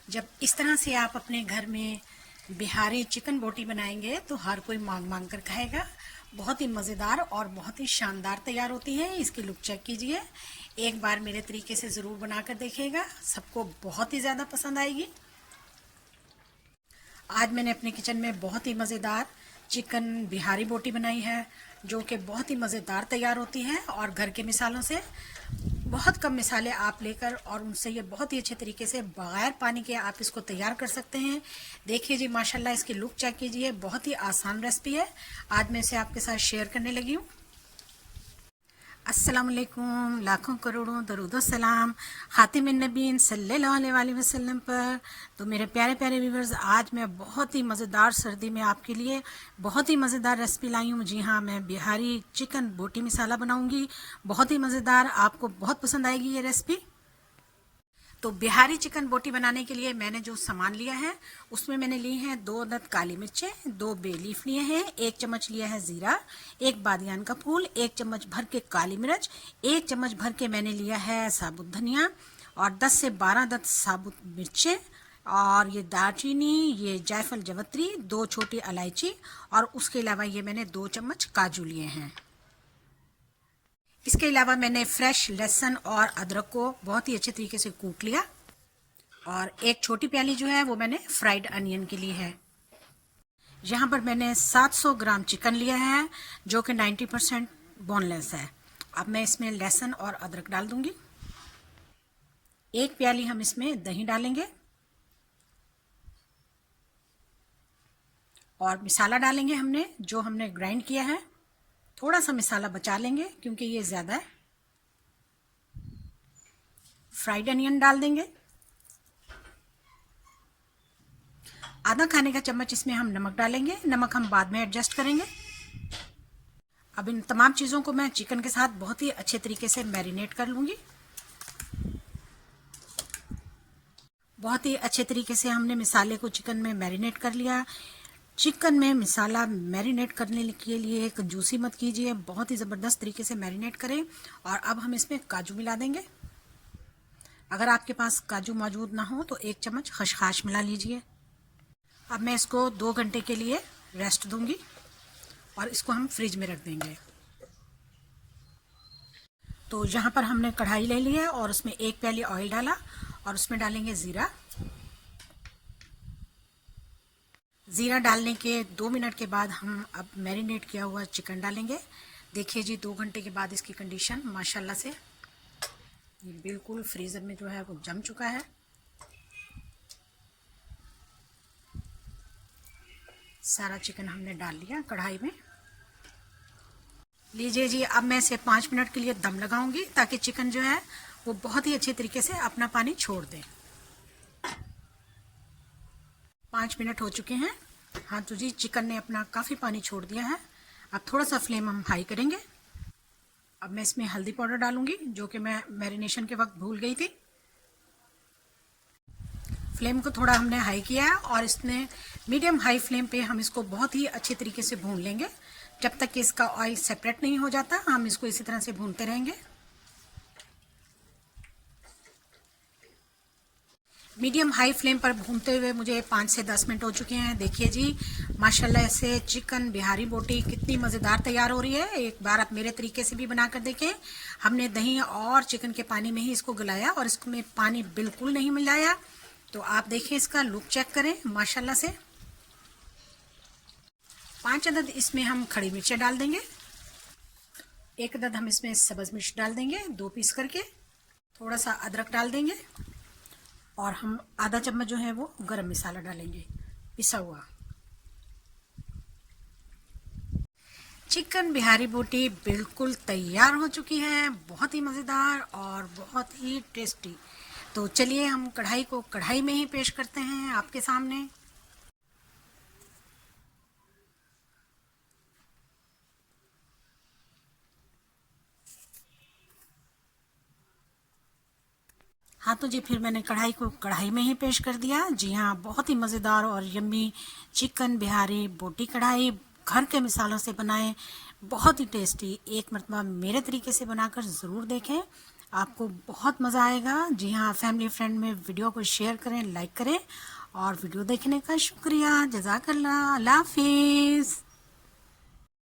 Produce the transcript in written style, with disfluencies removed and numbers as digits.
जब इस तरह से आप अपने घर में बिहारी चिकन बोटी बनाएंगे तो हर कोई मांग मांग कर खाएगा। बहुत ही मज़ेदार और बहुत ही शानदार तैयार होती है। इसकी लुक चेक कीजिए, एक बार मेरे तरीके से ज़रूर बनाकर देखिएगा, सबको बहुत ही ज़्यादा पसंद आएगी। आज मैंने अपने किचन में बहुत ही मज़ेदार चिकन बिहारी बोटी बनाई है, जो कि बहुत ही मज़ेदार तैयार होती है और घर के मिसालों से, बहुत कम मिसाले आप लेकर और उनसे ये बहुत ही अच्छे तरीके से बगैर पानी के आप इसको तैयार कर सकते हैं। देखिए जी, माशाल्लाह इसकी लुक चेक कीजिए, बहुत ही आसान रेसिपी है। आज मैं इसे आपके साथ शेयर करने लगी हूँ। अस्सलाम वालेकुम, लाखों करोड़ों दरूद सलाम खातिमुन नबीन सल्लल्लाहु अलैहि वसल्लम पर। तो मेरे प्यारे प्यारे व्यूवर्स, आज मैं बहुत ही मज़ेदार सर्दी में आपके लिए बहुत ही मज़ेदार रेसिपी लाई हूँ। जी हाँ, मैं बिहारी चिकन बोटी मसाला बनाऊंगी, बहुत ही मज़ेदार, आपको बहुत पसंद आएगी ये रेसिपी। तो बिहारी चिकन बोटी बनाने के लिए मैंने जो सामान लिया है उसमें मैंने ली हैं 2 अदद काली मिर्चें, 2 बे लीफ लिए हैं, 1 चम्मच लिया है जीरा, 1 बादियान का फूल, 1 चम्मच भर के काली मिर्च, 1 चम्मच भर के मैंने लिया है साबुत धनिया और 10 से 12 अदद साबुत मिर्चें, और ये दालचीनी, ये जायफल जवत्री, 2 छोटी इलायची, और उसके अलावा ये मैंने 2 चम्मच काजू लिए हैं। इसके अलावा मैंने फ्रेश लहसुन और अदरक को बहुत ही अच्छे तरीके से कूट लिया, और एक छोटी प्याली जो है वो मैंने फ्राइड अनियन के लिए है। यहाँ पर मैंने 700 ग्राम चिकन लिया है जो कि 90% बोनलेस है। अब मैं इसमें लहसुन और अदरक डाल दूंगी। 1 प्याली हम इसमें दही डालेंगे और मसाला डालेंगे हमने जो हमने ग्राइंड किया है। थोड़ा सा मसाला बचा लेंगे क्योंकि ये ज़्यादा है। फ्राइड अनियन डाल देंगे। आधा खाने का चम्मच इसमें हम नमक डालेंगे, नमक हम बाद में एडजस्ट करेंगे। अब इन तमाम चीज़ों को मैं चिकन के साथ बहुत ही अच्छे तरीके से मैरिनेट कर लूँगी। बहुत ही अच्छे तरीके से हमने मसाले को चिकन में मैरिनेट कर लिया। चिकन में मसाला मैरिनेट करने के लिए कंजूसी मत कीजिए, बहुत ही ज़बरदस्त तरीके से मैरिनेट करें। और अब हम इसमें काजू मिला देंगे। अगर आपके पास काजू मौजूद ना हो तो 1 चम्मच खसखस मिला लीजिए। अब मैं इसको 2 घंटे के लिए रेस्ट दूंगी और इसको हम फ्रिज में रख देंगे। तो यहाँ पर हमने कढ़ाई ले ली है और उसमें 1 प्याली ऑयल डाला और उसमें डालेंगे ज़ीरा। ज़ीरा डालने के 2 मिनट के बाद हम अब मैरिनेट किया हुआ चिकन डालेंगे। देखिए जी, 2 घंटे के बाद इसकी कंडीशन माशाल्लाह से ये बिल्कुल फ्रीज़र में जो है वो जम चुका है। सारा चिकन हमने डाल लिया कढ़ाई में। लीजिए जी, अब मैं इसे 5 मिनट के लिए दम लगाऊंगी ताकि चिकन जो है वो बहुत ही अच्छे तरीके से अपना पानी छोड़ दे। 5 मिनट हो चुके हैं। हाँ तो जी, चिकन ने अपना काफ़ी पानी छोड़ दिया है। अब थोड़ा सा फ्लेम हम हाई करेंगे। अब मैं इसमें हल्दी पाउडर डालूंगी जो कि मैं मैरिनेशन के वक्त भूल गई थी। फ्लेम को थोड़ा हमने हाई किया है और इसमें मीडियम हाई फ्लेम पे हम इसको बहुत ही अच्छे तरीके से भून लेंगे जब तक कि इसका ऑयल सेपरेट नहीं हो जाता। हम इसको इसी तरह से भूनते रहेंगे। मीडियम हाई फ्लेम पर भूनते हुए मुझे 5 से 10 मिनट हो चुके हैं। देखिए जी, माशाल्लाह से चिकन बिहारी बोटी कितनी मज़ेदार तैयार हो रही है। एक बार आप मेरे तरीके से भी बनाकर देखें। हमने दही और चिकन के पानी में ही इसको गलाया और इसमें पानी बिल्कुल नहीं मिलाया। तो आप देखें, इसका लुक चेक करें माशाल्लाह से। 5 अदद इसमें हम खड़ी मिर्चें डाल देंगे। 1 अदद हम इसमें सब्ज़ मिर्च डाल देंगे 2 पीस करके। थोड़ा सा अदरक डाल देंगे और हम आधा चम्मच जो है वो गरम मसाला डालेंगे पिसा हुआ। चिकन बिहारी बोटी बिल्कुल तैयार हो चुकी है, बहुत ही मज़ेदार और बहुत ही टेस्टी। तो चलिए हम कढ़ाई को कढ़ाई में ही पेश करते हैं आपके सामने। हाँ तो जी, फिर मैंने कढ़ाई को कढ़ाई में ही पेश कर दिया। जी हाँ, बहुत ही मज़ेदार और यम्मी चिकन बिहारी बोटी कढ़ाई घर के मिसालों से बनाएं, बहुत ही टेस्टी। एक मरतबा मेरे तरीके से बनाकर ज़रूर देखें। आपको बहुत मज़ा आएगा। जी हाँ, फैमिली फ्रेंड में वीडियो को शेयर करें, लाइक करें और वीडियो देखने का शुक्रिया। जज़ाकल्लाह। अल्लाह हाफिज़।